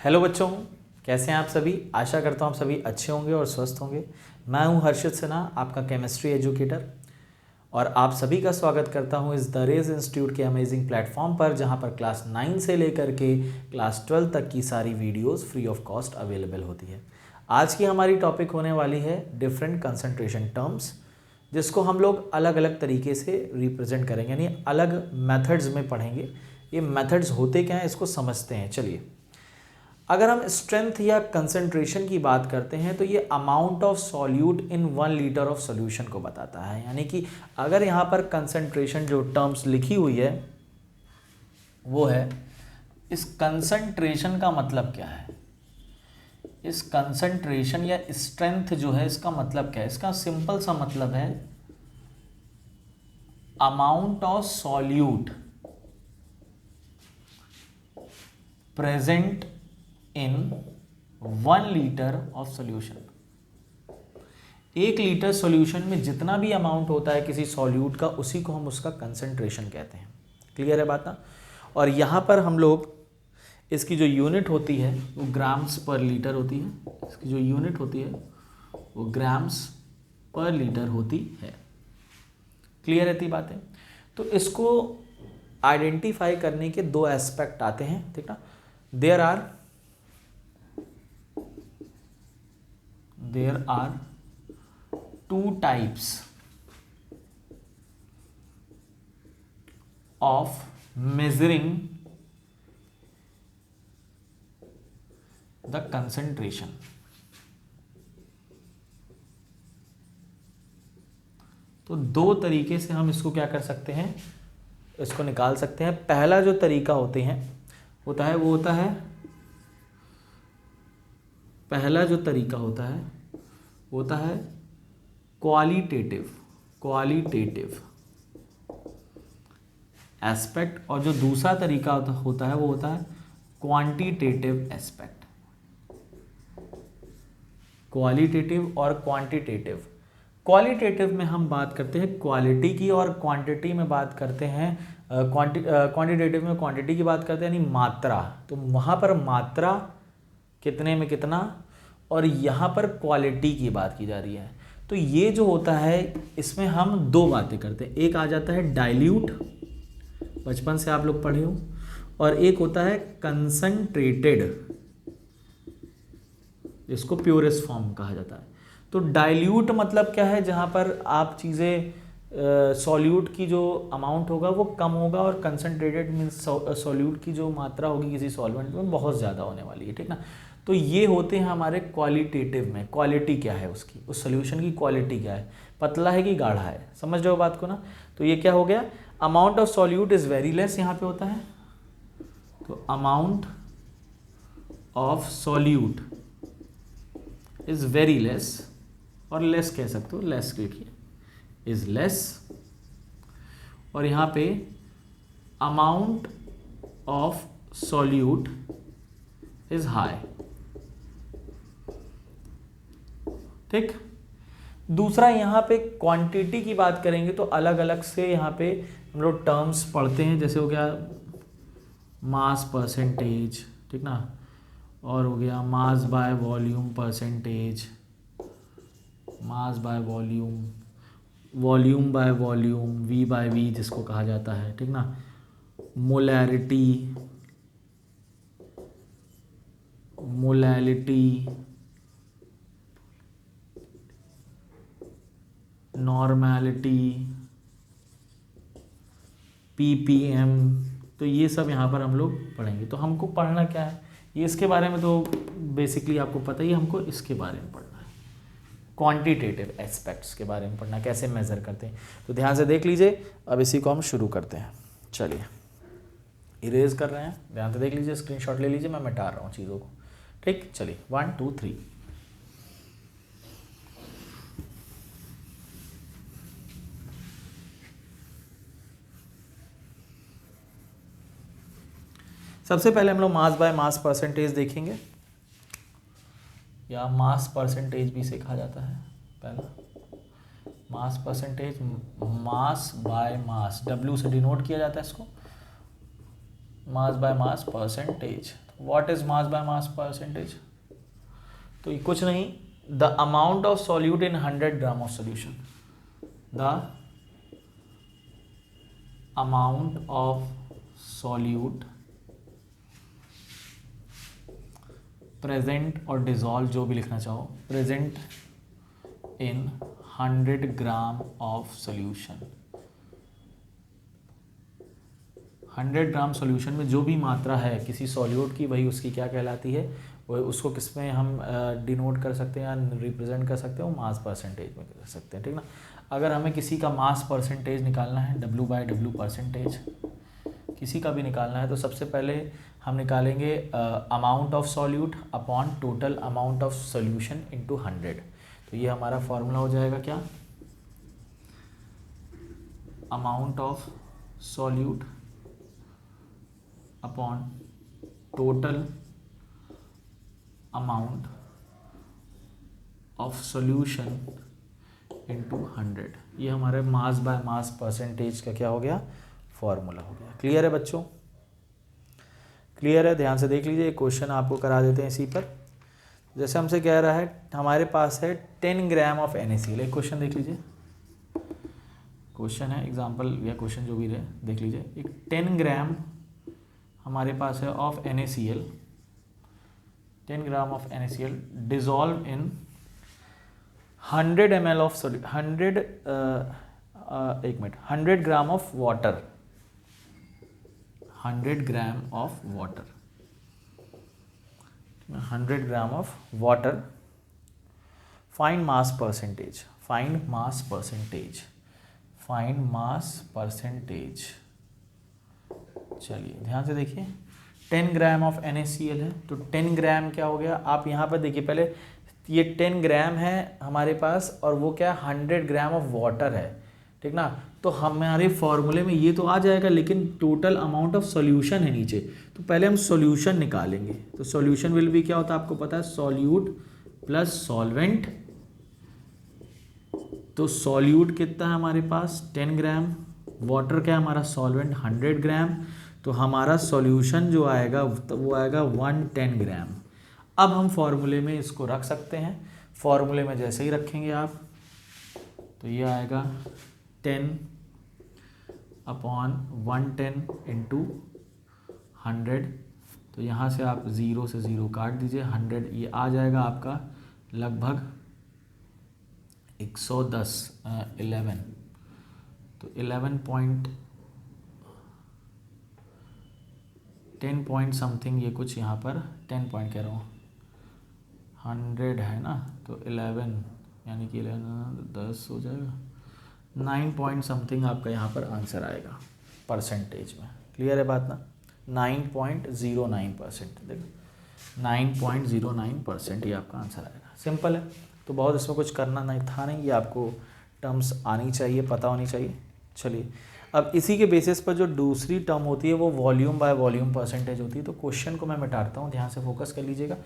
Hello बच्चों, कैसे हैं आप सभी। आशा करता हूँ आप सभी अच्छे होंगे और स्वस्थ होंगे। मैं हूँ हर्षित सिन्हा, आपका केमिस्ट्री एजुकेटर, और आप सभी का स्वागत करता हूँ इस द रेज इंस्टीट्यूट के अमेजिंग प्लेटफॉर्म पर, जहाँ पर क्लास 9 से लेकर के क्लास 12 तक की सारी videos free of cost available होती है। आज की हमारी टॉपिक होने वाली है डिफरेंट कंसंट्रेशन टर्म्स, जिसको हम लोग अलग अलग तरीके से रिप्रेजेंट करेंगे, यानी अलग मेथड्स में पढ़ेंगे। ये मेथड्स होते क्या हैं इसको समझते हैं। चलिए, अगर हम स्ट्रेंथ या कंसंट्रेशन की बात करते हैं तो ये amount of solute in 1 litre of solution को बताता है। यानी कि अगर यहाँ पर कंसंट्रेशन जो टर्म्स लिखी हुई है वो है, इस कंसंट्रेशन का मतलब क्या है, इस कंसंट्रेशन या स्ट्रेंथ जो है इसका मतलब क्या है। इसका सिंपल सा मतलब है amount of solute present in 1 litre of solution. 1 litre solution में जितना भी अमाउंट होता है किसी सॉल्यूट का, उसी को हम उसका कंसंट्रेशन कहते हैं। क्लियर है बात ना। और यहाँ पर हम लोग इसकी जो यूनिट होती है वो ग्राम्स पर लीटर होती है। इसकी जो यूनिट होती है वो ग्राम्स पर लीटर होती है। क्लियर रहती बातें। तो इसको आइडेंटिफाई करने के 2 एस्पेक्ट आते हैं, ठीक ना। There are 2 types of measuring the concentration। तो 2 तरीके से हम इसको क्या कर सकते हैं, इसको निकाल सकते हैं। पहला जो तरीका होता है पहला जो तरीका होता है क्वालिटेटिव एस्पेक्ट, और जो दूसरा तरीका होता है वो होता है क्वांटिटेटिव एस्पेक्ट। क्वालिटेटिव और क्वांटिटेटिव। क्वालिटेटिव में हम बात करते हैं क्वालिटी की, और क्वांटिटी में बात करते हैं क्वांटिटेटिव में क्वांटिटी की बात करते हैं, यानी मात्रा। तो वहाँ पर मात्रा कितने में कितना, और यहाँ पर क्वालिटी की बात की जा रही है। तो ये जो होता है इसमें हम 2 बातें करते हैं। एक आ जाता है डाइल्यूट, बचपन से आप लोग पढ़े हो, और एक होता है कंसंट्रेटेड, जिसको प्योरेस्ट फॉर्म कहा जाता है। तो डाइल्यूट मतलब क्या है, जहाँ पर आप चीज़ें सॉल्यूट की जो अमाउंट होगा वो कम होगा, और कंसंट्रेटेड मीन्स सॉल्यूट की जो मात्रा होगी किसी सॉल्वेंट में बहुत ज़्यादा होने वाली है, ठीक ना। तो ये होते हैं हमारे क्वालिटेटिव में। क्वालिटी क्या है उसकी, उस सॉल्यूशन की क्वालिटी क्या है, पतला है कि गाढ़ा है। समझ रहे हो बात को ना। तो ये क्या हो गया, amount of solute is very less, यहाँ पे होता है। तो amount of solute is very less, और लेस कह सकते हो, लेस लिखिए, इज लेस। और यहाँ पे amount of solute is high, ठीक। दूसरा यहाँ पे क्वांटिटी की बात करेंगे तो अलग अलग से यहाँ पे हम लोग टर्म्स पढ़ते हैं। जैसे हो गया मास परसेंटेज, ठीक ना, और हो गया mass by volume percentage, mass by volume, volume by volume, V by V जिसको कहा जाता है, ठीक ना, मोलैरिटी, नॉर्मैलिटी, पीपीएम। तो ये सब यहाँ पर हम लोग पढ़ेंगे। तो हमको पढ़ना क्या है, ये इसके बारे में तो बेसिकली आपको पता ही है, हमको इसके बारे में पढ़ना है, क्वांटिटेटिव एस्पेक्ट्स के बारे में पढ़ना, कैसे मेज़र करते हैं। तो ध्यान से देख लीजिए। अब इसी को हम शुरू करते हैं। चलिए, इरेज कर रहे हैं, ध्यान से देख लीजिए, स्क्रीनशॉट ले लीजिए, मैं मिटा रहा हूँ चीज़ों को, ठीक। चलिए 1 2 3। सबसे पहले हम लोग मास बाय मास परसेंटेज देखेंगे, या मास परसेंटेज भी से कहा जाता है। पहला mass percentage, mass by mass, W से डिनोट किया जाता है इसको। Mass by mass percentage. What is mass by mass percentage? तो ये कुछ नहीं, the amount of solute in 100 gram of solution, the amount of solute present और डिजॉल्व, जो भी लिखना चाहो, present in 100 gram of solution. 100 gram solution में जो भी मात्रा है किसी सॉल्यूट की, वही उसकी क्या कहलाती है, वो उसको किस में हम डिनोट कर सकते हैं या रिप्रेजेंट कर सकते हैं, वो मास परसेंटेज में कर सकते हैं, ठीक ना। अगर हमें किसी का मास परसेंटेज निकालना है, W/W परसेंटेज किसी का भी निकालना है, तो सबसे पहले हम निकालेंगे amount of solute upon total amount of solution into 100। तो ये हमारा फॉर्मूला हो जाएगा क्या, amount of solute upon total amount of solution into 100। ये हमारे मास बाय मास परसेंटेज का क्या हो गया, फॉर्मूला हो गया। क्लियर है बच्चों? क्लियर है? ध्यान से देख लीजिए, क्वेश्चन आपको करा देते हैं इसी पर। जैसे हमसे कह रहा है, हमारे पास है 10 ग्राम ऑफ NaCl। एक क्वेश्चन देख लीजिए, क्वेश्चन है एग्जाम्पल या क्वेश्चन जो भी रहे, देख लीजिए। एक 10 ग्राम हमारे पास है of NaCl, 10 gram of NaCl dissolve in 100 ml of 100 gram of water, 100 gram of water, 100 gram of water. Find mass percentage, find mass percentage, find mass percentage. चलिए ध्यान से देखिए, 10 ग्राम ऑफ NaCl है, तो 10 ग्राम क्या हो गया, आप यहाँ पर देखिए, पहले ये 10 ग्राम है हमारे पास, और वो क्या 100 ग्राम ऑफ वाटर है, ठीक ना। तो हमारे फॉर्मूले में ये तो आ जाएगा, लेकिन टोटल अमाउंट ऑफ सॉल्यूशन है नीचे, तो पहले हम सॉल्यूशन निकालेंगे। तो सॉल्यूशन विल भी क्या होता है आपको पता है, सॉल्यूट प्लस सॉल्वेंट। तो सॉल्यूट कितना है हमारे पास 10 ग्राम, वाटर क्या है हमारा सॉल्वेंट 100 ग्राम, तो हमारा सॉल्यूशन जो आएगा वो आएगा 110 ग्राम। अब हम फॉर्मूले में इसको रख सकते हैं, फॉर्मूले में जैसे ही रखेंगे आप, तो ये आएगा 10 अपॉन 110 इंटू 100। तो यहाँ से आप 0 से 0 काट दीजिए, 100 ये आ जाएगा आपका लगभग 110 11, तो 10 पॉइंट समथिंग, ये कुछ यहाँ पर 10 पॉइंट कह रहा हूँ, 100 है ना, तो 11 यानी कि 11 10 हो जाएगा, 9 पॉइंट समथिंग आपका यहाँ पर आंसर आएगा परसेंटेज में। क्लियर है बात ना, 9.09%, देखो 9.09% ये आपका आंसर आएगा। सिंपल है, तो बहुत इसमें कुछ करना नहीं था नहीं, ये आपको टर्म्स आनी चाहिए, पता होनी चाहिए। चलिए अब इसी के बेसिस पर जो दूसरी टर्म होती है वो वॉल्यूम बाय वॉल्यूम परसेंटेज होती है। तो क्वेश्चन को मैं मिटाता हूँ, ध्यान से फोकस कर लीजिएगा,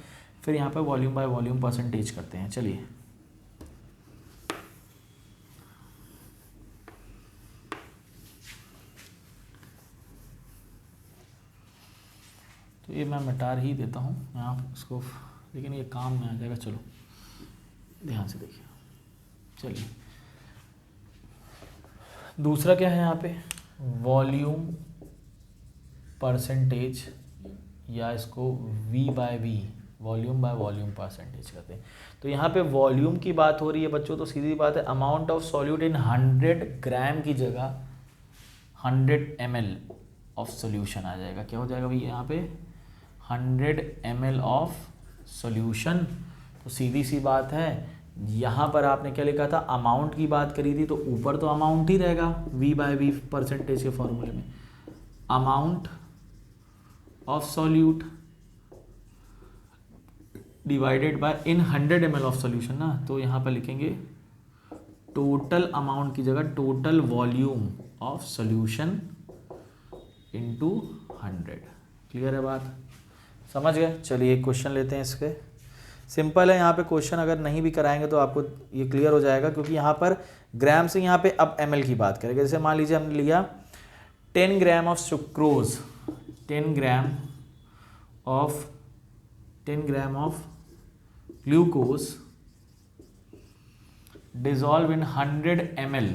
फिर यहाँ पर वॉल्यूम बाय वॉल्यूम परसेंटेज करते हैं। चलिए तो ये मैं मिटा ही देता हूँ यहाँ इसको, लेकिन ये काम में आ जाएगा। चलो ध्यान से देखिए, चलिए दूसरा क्या है यहाँ पे, वॉल्यूम परसेंटेज, या इसको V/V volume by volume percentage कहते हैं। तो यहाँ पे वॉल्यूम की बात हो रही है बच्चों, तो सीधी बात है अमाउंट ऑफ सॉल्यूट इन 100 ग्राम की जगह 100 ml ऑफ सॉल्यूशन आ जाएगा। क्या हो जाएगा भाई यहाँ पे 100 ml ऑफ सॉल्यूशन। तो सीधी सी बात है, यहाँ पर आपने क्या लिखा था, अमाउंट की बात करी थी, तो ऊपर तो अमाउंट ही रहेगा V/V परसेंटेज के फॉर्मूले में, amount of solute divided by in 100 ml of solution ना, तो यहाँ पर लिखेंगे टोटल अमाउंट की जगह total volume of solution into 100। Clear है बात, समझ गए? चलिए एक क्वेश्चन लेते हैं इसके, सिंपल है। यहाँ पे क्वेश्चन अगर नहीं भी कराएंगे तो आपको ये क्लियर हो जाएगा, क्योंकि यहाँ पर ग्राम से यहाँ पे अब ml की बात करेंगे। जैसे मान लीजिए हमने लिया 10 gram of sucrose, 10 gram of glucose dissolve in 100 ml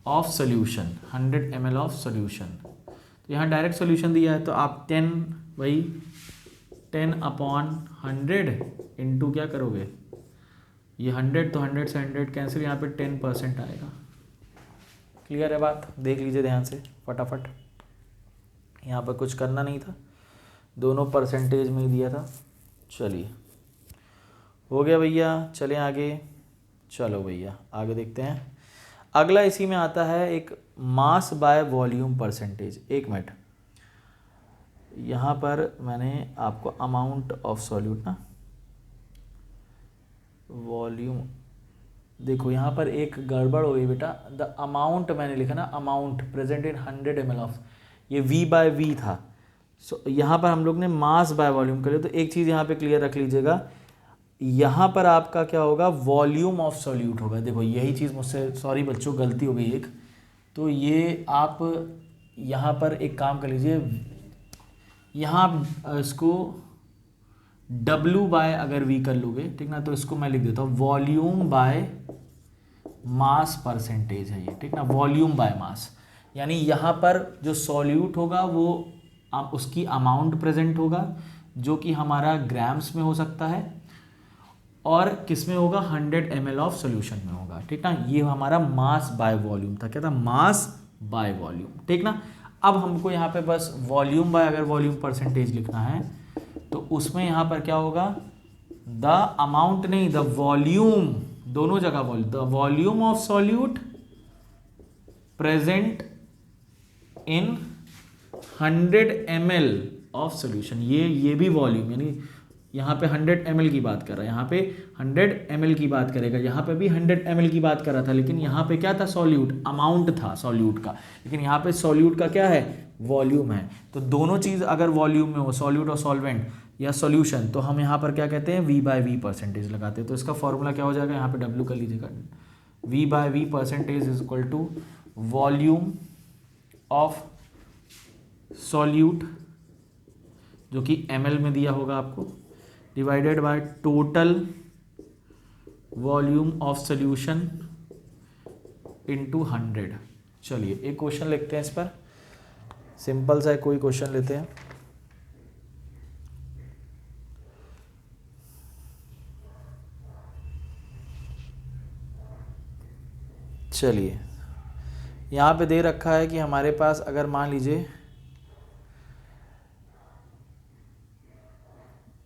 of solution, 100 ml of solution. तो यहाँ डायरेक्ट सोल्यूशन दिया है तो आप 10 वही 10/100 इंटू क्या करोगे, ये 100 तो 100 से 100 कैंसिल, यहाँ पे 10% आएगा। क्लियर है बात? देख लीजिए ध्यान से फटाफट, यहाँ पर कुछ करना नहीं था, दोनों परसेंटेज में ही दिया था। चलिए हो गया भैया, चलें आगे। चलो भैया आगे देखते हैं। अगला इसी में आता है एक मास बाय वॉल्यूम परसेंटेज। एक मिनट, यहाँ पर मैंने आपको अमाउंट ऑफ सॉल्यूट ना, वॉल्यूम, देखो यहाँ पर एक गड़बड़ हो गई बेटा। द अमाउंट मैंने लिखा ना, amount present in 100 ml of, ये V/V था। सो यहाँ पर हम लोग ने मास बाय वॉल्यूम कर लिया। तो एक चीज़ यहाँ पे क्लियर रख लीजिएगा, यहाँ पर आपका क्या होगा, वॉल्यूम ऑफ सॉल्यूट होगा। देखो यही चीज़ मुझसे, सॉरी बच्चों गलती हो गई एक, तो ये आप यहाँ पर एक काम कर लीजिए, यहाँ आप इसको W बाय अगर V कर लोगे, ठीक ना, तो इसको मैं लिख देता हूँ वॉल्यूम बाय मास परसेंटेज है ये, ठीक ना, वॉल्यूम बाय मास। यानी यहाँ पर जो सॉल्यूट होगा वो उसकी अमाउंट प्रेजेंट होगा, जो कि हमारा ग्राम्स में हो सकता है, और किस में होगा, 100 ml ऑफ सोल्यूशन में होगा, ठीक ना। ये हमारा मास बाय वॉल्यूम था, क्या था, मास बाय वॉल्यूम, ठीक ना। अब हमको यहाँ पे बस वॉल्यूम बाय अगर वॉल्यूम परसेंटेज लिखना है तो उसमें यहाँ पर क्या होगा, द अमाउंट नहीं, द वॉल्यूम, दोनों जगह volume, the volume of solute present in 100 ml of solution. ये भी वॉल्यूम, यानी यहाँ पे 100 ml की बात कर रहा है, यहाँ पे 100 ml की बात करेगा, यहाँ पे भी 100 ml की बात कर रहा था, लेकिन यहाँ पे क्या था, सॉल्यूट, अमाउंट था सॉल्यूट का, लेकिन यहाँ पे सॉल्यूट का क्या है, वॉल्यूम है। तो दोनों चीज़ अगर वॉल्यूम में हो, सॉल्यूट और सॉल्वेंट या सॉल्यूशन, तो हम यहाँ पर क्या कहते हैं, V/V परसेंटेज लगाते हैं। तो इसका फॉर्मूला क्या हो जाएगा, यहाँ पे W कर लीजिएगा, V/V percentage is equal to volume of solute, जो कि ml में दिया होगा आपको, divided by total volume of solution into 100। चलिए एक क्वेश्चन लिखते हैं इस पर, सिंपल सा कोई क्वेश्चन लेते हैं। चलिए यहाँ पे दे रखा है कि हमारे पास अगर मान लीजिए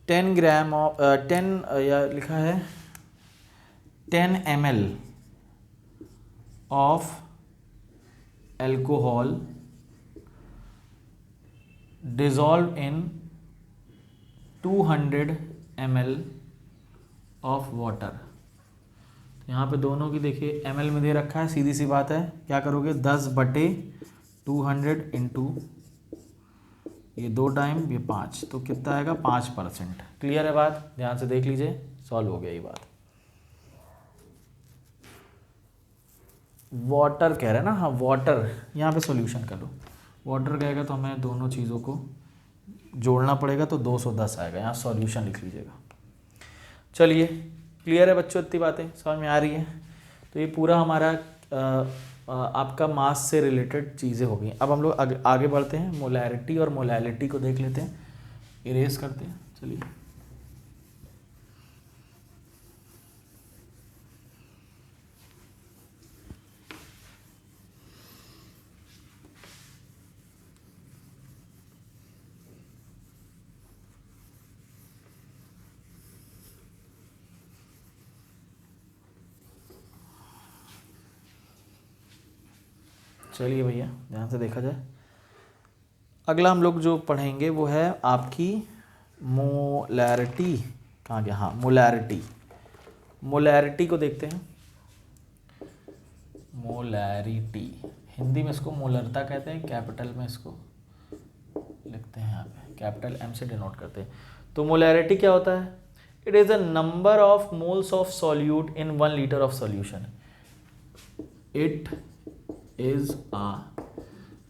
10 ग्राम ऑफ 10 या लिखा है 10 ml of alcohol dissolve in 200 ml of water. यहाँ पे दोनों की देखिए ml में दे रखा है, सीधी सी बात है, क्या करोगे, 10/200 इंटू ये 2 टाइम ये 5, तो कितना आएगा, 5%। क्लियर है बात? ध्यान से देख लीजिए, सॉल्व हो गया ये बात। वाटर कह रहे हैं ना, हाँ वाटर, यहाँ पे सॉल्यूशन कर लो, वाटर कहेगा तो हमें दोनों चीज़ों को जोड़ना पड़ेगा, तो 210 आएगा, यहाँ सॉल्यूशन लिख लीजिएगा। चलिए क्लियर है बच्चों, इतनी बातें समझ में आ रही है? तो ये पूरा हमारा आपका मास से रिलेटेड चीज़ें हो गई। अब हम लोग आगे बढ़ते हैं, मोलैरिटी और मोलैलिटी को देख लेते हैं, इरेज करते हैं। चलिए चलिए भैया ध्यान से देखा जाए, अगला हम लोग जो पढ़ेंगे वो है आपकी मोलैरिटी। कहाँ गया, हाँ मोलैरिटी। मोलैरिटी को देखते हैं। मोलैरिटी हिंदी में इसको मोलरता कहते हैं, कैपिटल में इसको लिखते हैं, यहाँ पे कैपिटल M से डिनोट करते हैं। तो मोलैरिटी क्या होता है, it is a number of moles of solute in 1 litre of solution. It is a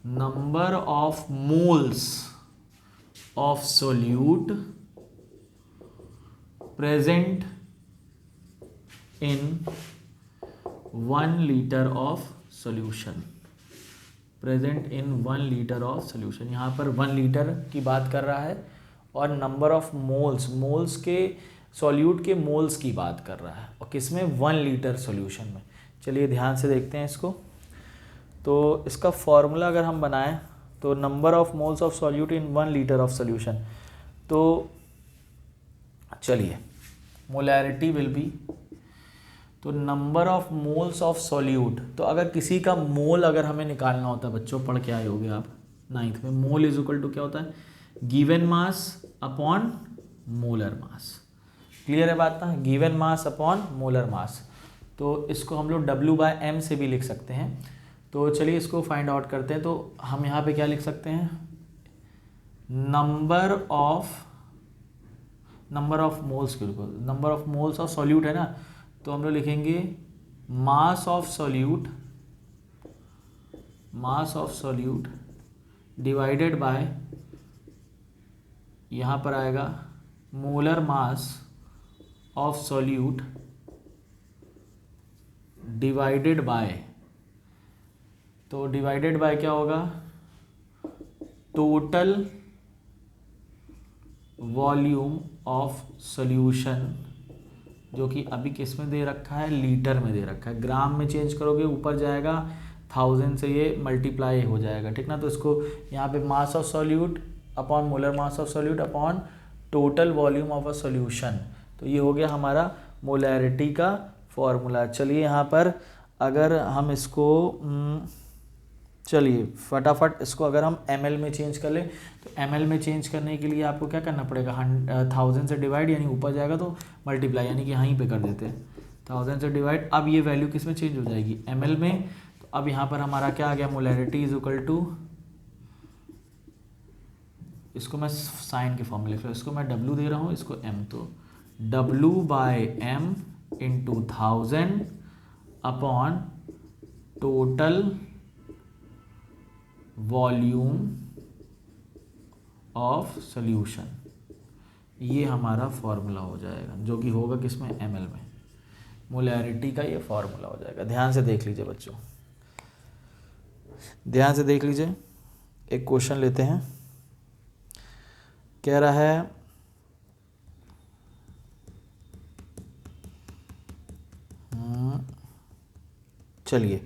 number of moles of solute present in 1 litre of solution, present in 1 litre of solution. यहाँ पर 1 litre की बात कर रहा है और number of moles, moles के solute के मोल्स की बात कर रहा है, और किसमें, 1 लीटर सॉल्यूशन में। चलिए ध्यान से देखते हैं इसको। तो इसका फॉर्मूला अगर हम बनाएं तो number of moles of solute in 1 litre of solution, तो चलिए मोलैरिटी विल बी, तो number of moles of solute, तो अगर किसी का मोल अगर हमें निकालना होता है, बच्चों पढ़ के आए होगे आप 9th में, मोल इज इक्वल टू क्या होता है, given mass upon molar mass. Clear है बात ना, given mass upon molar mass. तो इसको हम लोग W/m से भी लिख सकते हैं। तो चलिए इसको फाइंड आउट करते हैं। तो हम यहाँ पे क्या लिख सकते हैं, नंबर ऑफ मोल्स के ऊपर, number of moles of solute है ना, तो हम लोग लिखेंगे mass of solute divided by, यहाँ पर आएगा molar mass of solute divided by, तो डिवाइडेड बाय क्या होगा, टोटल वॉल्यूम ऑफ सॉल्यूशन, जो कि अभी किस में दे रखा है, लीटर में दे रखा है। ग्राम में चेंज करोगे ऊपर जाएगा, 1000 से ये मल्टीप्लाई हो जाएगा, ठीक ना। तो इसको यहाँ पे mass of solute upon molar mass of solute upon total volume of a solution, तो ये हो गया हमारा मोलैरिटी का फॉर्मूला। चलिए यहाँ पर अगर हम इसको चलिए फटाफट इसको अगर हम ml में चेंज कर लें, तो ml में चेंज करने के लिए आपको क्या करना पड़ेगा, 1000 से डिवाइड, यानी ऊपर जाएगा तो मल्टीप्लाई, यानी कि यहीं पे कर देते हैं 1000 से डिवाइड। अब ये वैल्यू किस में चेंज हो जाएगी, ml में। तो अब यहाँ पर हमारा क्या आ गया, मोलैरिटी इज इक्वल टू, इसको मैं साइन के फॉर्म में लिख रहा हूँ, इसको मैं W दे रहा हूँ, इसको m, तो W/m into 1000 upon total volume of solution, ये हमारा फॉर्मूला हो जाएगा, जो कि होगा किसमें, ml में। मोलैरिटी का ये फॉर्मूला हो जाएगा। ध्यान से देख लीजिए बच्चों, ध्यान से देख लीजिए। एक क्वेश्चन लेते हैं, कह रहा है चलिए,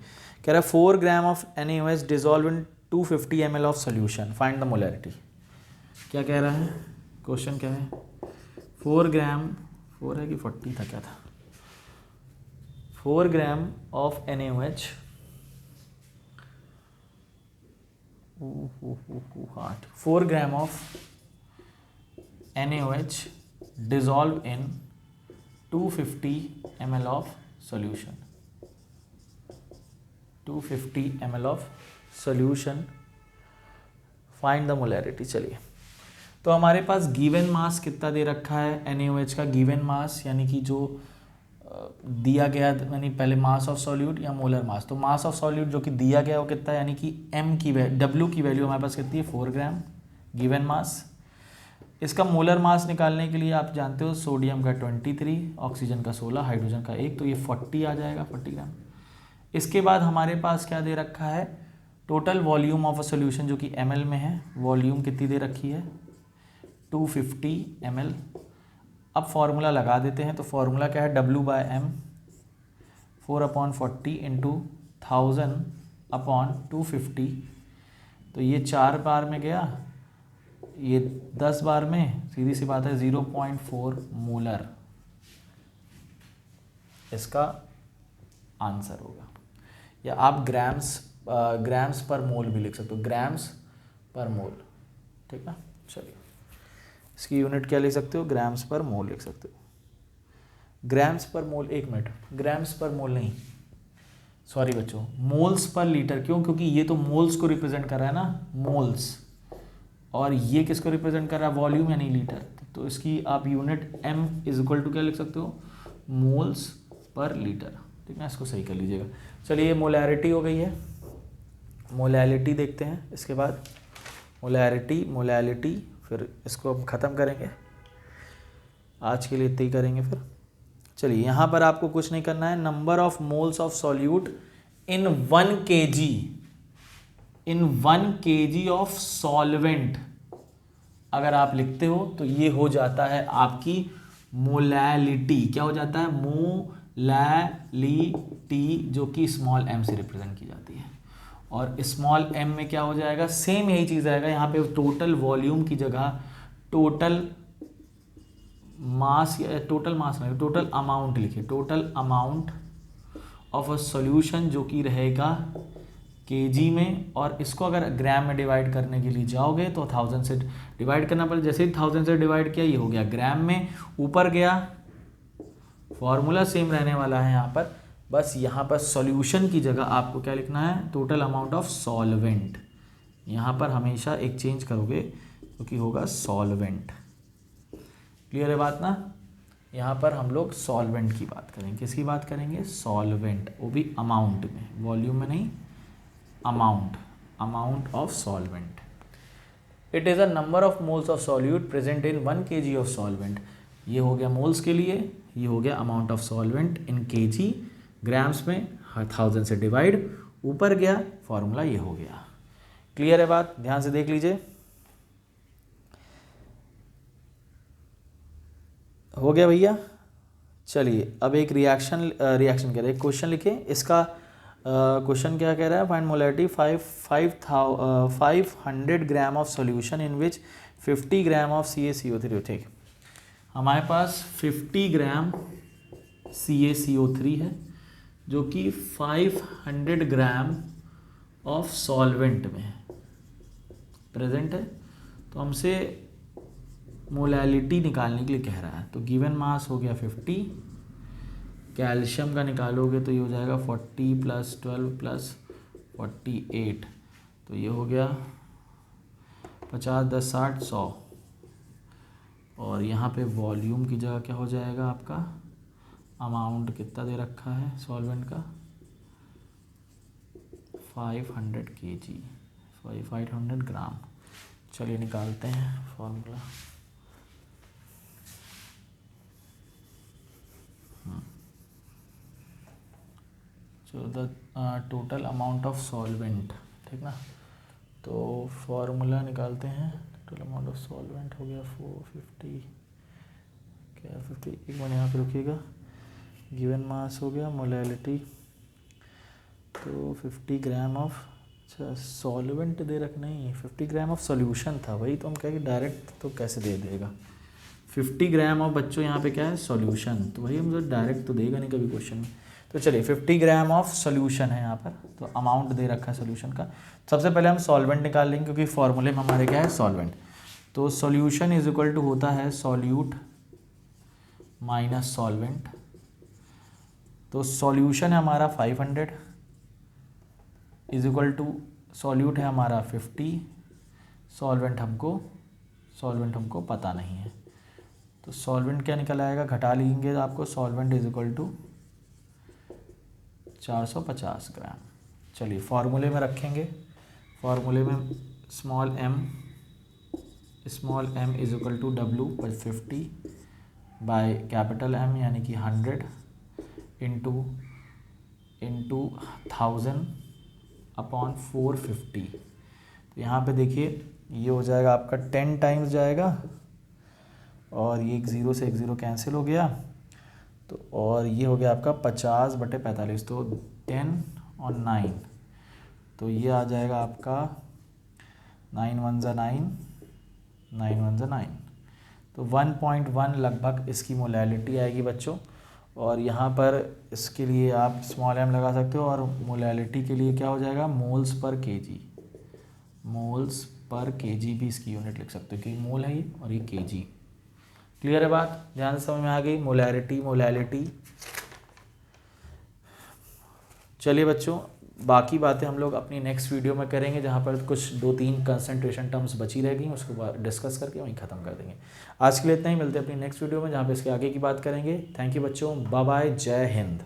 कह रहा है 4 gram of NaOH dissolve in 250 ml of solution, find the molarity. क्या कह रहा है, क्वेश्चन क्या है, 4 ग्राम, 4 है कि 40 था, क्या था, 4 ग्राम ऑफ NaOH, हाँ 4 gram of NaOH dissolve in 250 ml of solution, 250 ml of solution, find the molarity। चलिए, तो हमारे पास गिवन मास कितना दे रखा है NaOH का, गिवन मास यानी कि जो दिया गया, यानी पहले मास ऑफ सॉल्यूट या मोलर मास। तो मास ऑफ सॉल्यूट जो कि दिया गया वो कितना है, यानी कि m की W की वैल्यू हमारे पास कितनी है, 4 ग्राम गिवन मास। इसका मोलर मास निकालने के लिए आप जानते हो सोडियम का 23, ऑक्सीजन का 16, हाइड्रोजन का 1, तो ये 40 आ जाएगा, 40 ग्राम। इसके बाद हमारे पास क्या दे रखा है, total volume of a solution, जो कि ml में है, वॉल्यूम कितनी दे रखी है, 250 ml। अब फॉर्मूला लगा देते हैं, तो फॉर्मूला क्या है, W/m 4/40 इंटू 1000 अपॉन 250, तो ये 4 बार में गया, ये 10 बार में, सीधी सी बात है 0.4 मोलर इसका आंसर होगा। या आप ग्राम्स पर मोल भी लिख सकते हो, ग्राम्स पर मोल, ठीक ना। चलिए, इसकी यूनिट क्या लिख सकते हो, ग्राम्स पर मोल लिख सकते हो। ग्राम्स पर मोल, 1 मिनट, ग्राम्स पर मोल नहीं, सॉरी बच्चों, मोल्स पर लीटर। क्यों, क्योंकि ये तो मोल्स को रिप्रेजेंट कर रहा है ना, मोल्स, और ये किसको रिप्रेजेंट कर रहा है, वॉल्यूम यानी लीटर। तो इसकी आप unit m is equal to क्या लिख सकते हो, मोल्स पर लीटर, ठीक है। इसको सही कर लीजिएगा। चलिए, ये मोलैरिटी हो गई है। मोलैलिटी देखते हैं, इसके बाद मोलैलिटी, फिर इसको हम ख़त्म करेंगे। आज के लिए इतना ही करेंगे फिर। चलिए यहाँ पर आपको कुछ नहीं करना है। Number of moles of solute in 1 kg of solvent अगर आप लिखते हो तो ये हो जाता है आपकी मोलैलिटी। क्या हो जाता है? मोलैलिटी, जो कि स्मॉल m से रिप्रेजेंट की जाती है। और स्मॉल m में क्या हो जाएगा? सेम यही चीज़ आएगा। यहाँ पे टोटल वॉल्यूम की जगह टोटल मास नहीं, टोटल अमाउंट लिखिए। Total amount of a solution जो कि रहेगा केजी में, और इसको अगर ग्राम में डिवाइड करने के लिए जाओगे तो 1000 से डिवाइड करना पड़ेगा। जैसे ही 1000 से डिवाइड किया ये हो गया ग्राम में, ऊपर गया। फॉर्मूला सेम रहने वाला है यहाँ पर, बस यहाँ पर सॉल्यूशन की जगह आपको क्या लिखना है? Total amount of solvent. यहाँ पर हमेशा एक चेंज करोगे क्योंकि होगा सॉल्वेंट। क्लियर है बात ना? यहाँ पर हम लोग सॉल्वेंट की बात करेंगे। किसकी बात करेंगे? सॉल्वेंट, वो भी अमाउंट में, वॉल्यूम में नहीं, amount of solvent. It is a number of moles of solute present in 1 kg of solvent. ये हो गया मोल्स के लिए, ये हो गया amount of solvent in kg, grams में 1000 से डिवाइड, ऊपर गया फॉर्मूला ये हो गया। क्लियर है बात? ध्यान से देख लीजिए। हो गया भैया? चलिए अब एक रिएक्शन कह रहे हैं, क्वेश्चन लिखे। इसका क्वेश्चन क्या कह रहा है? Find molarity 500 gram of solution in which 50 gram of CaCO3। ठीक, हमारे पास 50 ग्राम CaCO3 है जो कि 500 ग्राम ऑफ सॉल्वेंट में प्रेजेंट है। तो हमसे मोलैलिटी निकालने के लिए कह रहा है। तो गिवन मास हो गया 50, कैल्शियम का निकालोगे तो ये हो जाएगा 40 + 12 + 48, तो ये हो गया 50, 10, 60, 100। और यहाँ पे वॉल्यूम की जगह क्या हो जाएगा आपका? अमाउंट कितना दे रखा है सॉल्वेंट का? 500 kg, 500 ग्राम। चलिए निकालते हैं formula. The total amount of solvent, ठीक ना? तो फॉर्मूला निकालते हैं। टोटल अमाउंट ऑफ सॉल्वेंट हो गया 450, क्या 50, एक बार यहाँ पे रुकिएगा। गिवन मास हो गया मोलैलिटी, तो 50 ग्राम ऑफ, अच्छा सॉल्वेंट दे रख नहीं, 50 ग्राम ऑफ सॉल्यूशन था, वही तो हम कहेंगे डायरेक्ट तो कैसे दे देगा। 50 ग्राम ऑफ बच्चों यहाँ पे क्या है? सॉल्यूशन, तो वही हम डायरेक्ट तो देगा नहीं कभी क्वेश्चन में। तो चलिए 50 ग्राम ऑफ सॉल्यूशन है यहाँ पर, तो अमाउंट दे रखा है सॉल्यूशन का। सबसे पहले हम सॉल्वेंट निकाल लेंगे क्योंकि फॉर्मूले में हमारे क्या है? सॉल्वेंट। तो सॉल्यूशन इज इक्वल टू होता है सॉल्यूट माइनस सॉल्वेंट। तो सॉल्यूशन है हमारा 500 इज इक्वल टू सॉल्यूट है हमारा 50, सॉल्वेंट हमको पता नहीं है। तो सॉल्वेंट क्या निकल आएगा? घटा लेंगे आपको, solvent is equal to 450 gram. चलिए फार्मूले में रखेंगे। फार्मूले में small m is equal to W/50 by capital M यानी कि 100 इंटू 1000 अपॉन 450। तो यहाँ पे देखिए ये हो जाएगा आपका 10 टाइम्स जाएगा, और ये एक 0 से एक 0 कैंसिल हो गया, तो और ये हो गया आपका 50/45, तो 10 और 9, तो ये आ जाएगा आपका 9 1 ज़ा 9, 9 1 ज़ा 9, तो 1.1 लगभग इसकी मोलैलिटी आएगी बच्चों। और यहाँ पर इसके लिए आप स्मॉल m लगा सकते हो, और मोलैलिटी के लिए क्या हो जाएगा? मोल्स पर केजी भी इसकी यूनिट लिख सकते हो क्योंकि मोल है ये और ये केजी। क्लियर है बात? ध्यान से समझ में आ गई? मोलैलिटी। चलिए बच्चों, बाकी बातें हम लोग अपनी नेक्स्ट वीडियो में करेंगे, जहाँ पर कुछ 2-3 कंसंट्रेशन टर्म्स बची रह गई, उसको डिस्कस करके वहीं ख़त्म कर देंगे। आज के लिए इतना ही, मिलते हैं अपनी नेक्स्ट वीडियो में जहाँ पे इसके आगे की बात करेंगे। थैंक यू बच्चों, बाय बाय, जय हिंद।